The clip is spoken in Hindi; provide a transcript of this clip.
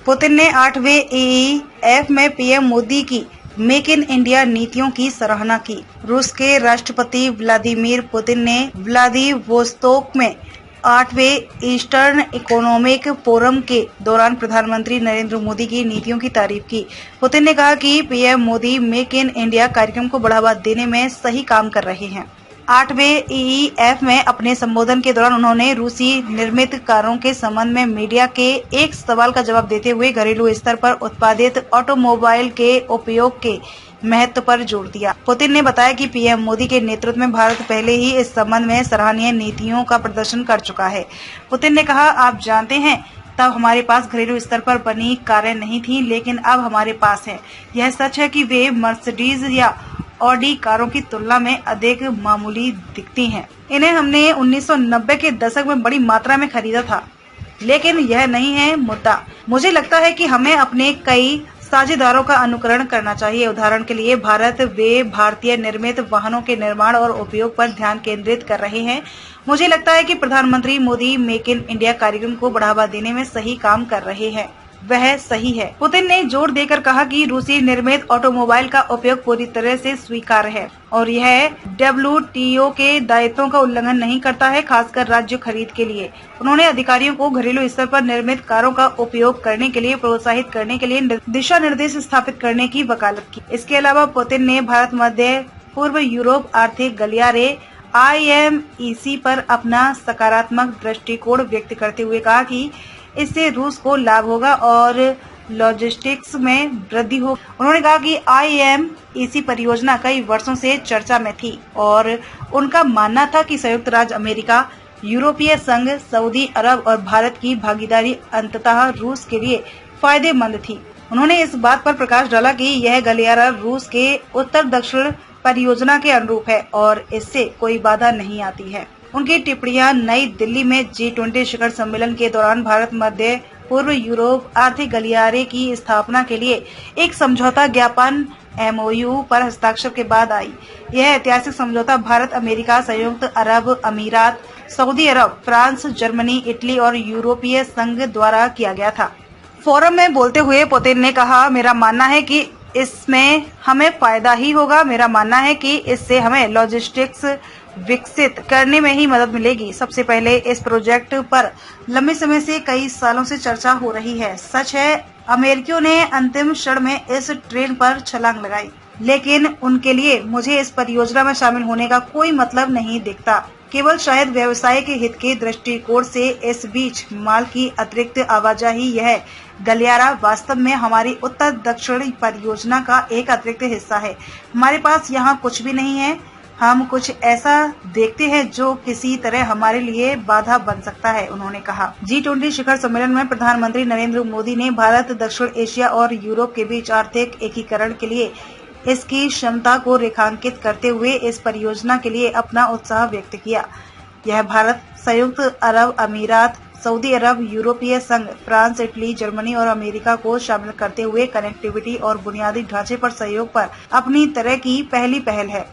पुतिन ने 8वें EEF में पीएम मोदी की मेक इन इंडिया नीतियों की सराहना की। रूस के राष्ट्रपति व्लादिमीर पुतिन ने व्लादिवोस्तोक में 8वें ईस्टर्न इकोनॉमिक फोरम के दौरान प्रधानमंत्री नरेंद्र मोदी की नीतियों की तारीफ की। पुतिन ने कहा कि PM Modi make in India कार्यक्रम को बढ़ावा देने में सही काम कर रहे हैं। 8वें EEF में अपने संबोधन के दौरान उन्होंने रूसी निर्मित कारों के संबंध में मीडिया के एक सवाल का जवाब देते हुए घरेलू स्तर पर उत्पादित ऑटोमोबाइल के उपयोग के महत्व पर जोर दिया। पुतिन ने बताया कि पीएम मोदी के नेतृत्व में भारत पहले ही इस संबंध में सराहनीय नीतियों का प्रदर्शन कर चुका है। पुतिन ने कहा, आप जानते हैं, तब हमारे पास घरेलू स्तर पर बनी कारें नहीं थीं, लेकिन अब हमारे पास है। यह सच है कि वे मर्सिडीज या ऑडी कारों की तुलना में अधिक मामूली दिखती हैं। इन्हें हमने 1990 के दशक में बड़ी मात्रा में खरीदा था, लेकिन यह नहीं है मुद्दा। मुझे लगता है कि हमें अपने कई साझेदारों का अनुकरण करना चाहिए। उदाहरण के लिए भारत वे भारतीय निर्मित वाहनों के निर्माण और उपयोग पर ध्यान केंद्रित कर रहे हैं। मुझे लगता है कि प्रधानमंत्री मोदी मेक इन इंडिया कार्यक्रम को बढ़ावा देने में सही काम कर रहे हैं, वह सही है। पुतिन ने जोर देकर कहा कि रूसी निर्मित ऑटोमोबाइल का उपयोग पूरी तरह से स्वीकार्य है और यह WTO के दायित्वों का उल्लंघन नहीं करता है, खासकर राज्य खरीद के लिए। उन्होंने अधिकारियों को घरेलू स्तर पर निर्मित कारों का उपयोग करने के लिए प्रोत्साहित करने के लिए दिशा निर्देश स्थापित करने की वकालत की। इसके अलावा पुतिन ने भारत मध्य पूर्व यूरोप आर्थिक गलियारे IMEC पर अपना सकारात्मक दृष्टिकोण व्यक्त करते हुए कहा कि इससे रूस को लाभ होगा और लॉजिस्टिक्स में वृद्धि होगी। उन्होंने कहा कि IMEC परियोजना कई वर्षों से चर्चा में थी और उनका मानना था कि संयुक्त राज्य अमेरिका, यूरोपीय संघ, सऊदी अरब और भारत की भागीदारी अंततः रूस के लिए फायदेमंद थी। उन्होंने इस बात पर प्रकाश डाला कि यह गलियारा रूस के उत्तर दक्षिण परियोजना के अनुरूप है और इससे कोई बाधा नहीं आती है। उनकी टिप्पणियां नई दिल्ली में G20 शिखर सम्मेलन के दौरान भारत मध्य पूर्व यूरोप आर्थिक गलियारे की स्थापना के लिए एक समझौता ज्ञापन MOU पर हस्ताक्षर के बाद आई। यह ऐतिहासिक समझौता भारत, अमेरिका, संयुक्त अरब अमीरात, सऊदी अरब, फ्रांस, जर्मनी, इटली और यूरोपीय संघ द्वारा किया गया था। फोरम में बोलते हुए पुतिन ने कहा, मेरा मानना है कि इसमें हमें फायदा ही होगा। मेरा मानना है कि इससे हमें लॉजिस्टिक्स विकसित करने में ही मदद मिलेगी। सबसे पहले इस प्रोजेक्ट पर लंबे समय से कई सालों से चर्चा हो रही है। सच है, अमेरिकियों ने अंतिम क्षण में इस ट्रेन पर छलांग लगाई, लेकिन उनके लिए मुझे इस परियोजना में शामिल होने का कोई मतलब नहीं दिखता। केवल शायद व्यवसाय के हित के दृष्टिकोण से इस बीच माल की अतिरिक्त आवाजाही। यह गलियारा वास्तव में हमारी उत्तर दक्षिण परियोजना का एक अतिरिक्त हिस्सा है। हमारे पास यहाँ कुछ भी नहीं है। हम कुछ ऐसा देखते हैं जो किसी तरह हमारे लिए बाधा बन सकता है, उन्होंने कहा। G20 शिखर सम्मेलन में प्रधानमंत्री नरेंद्र मोदी ने भारत, दक्षिण एशिया और यूरोप के बीच आर्थिक एकीकरण के लिए इसकी क्षमता को रेखांकित करते हुए इस परियोजना के लिए अपना उत्साह व्यक्त किया। यह भारत, संयुक्त अरब अमीरात, सऊदी अरब, यूरोपीय संघ, फ्रांस, इटली, जर्मनी और अमेरिका को शामिल करते हुए कनेक्टिविटी और बुनियादी ढांचे पर सहयोग पर अपनी तरह की पहली पहल है।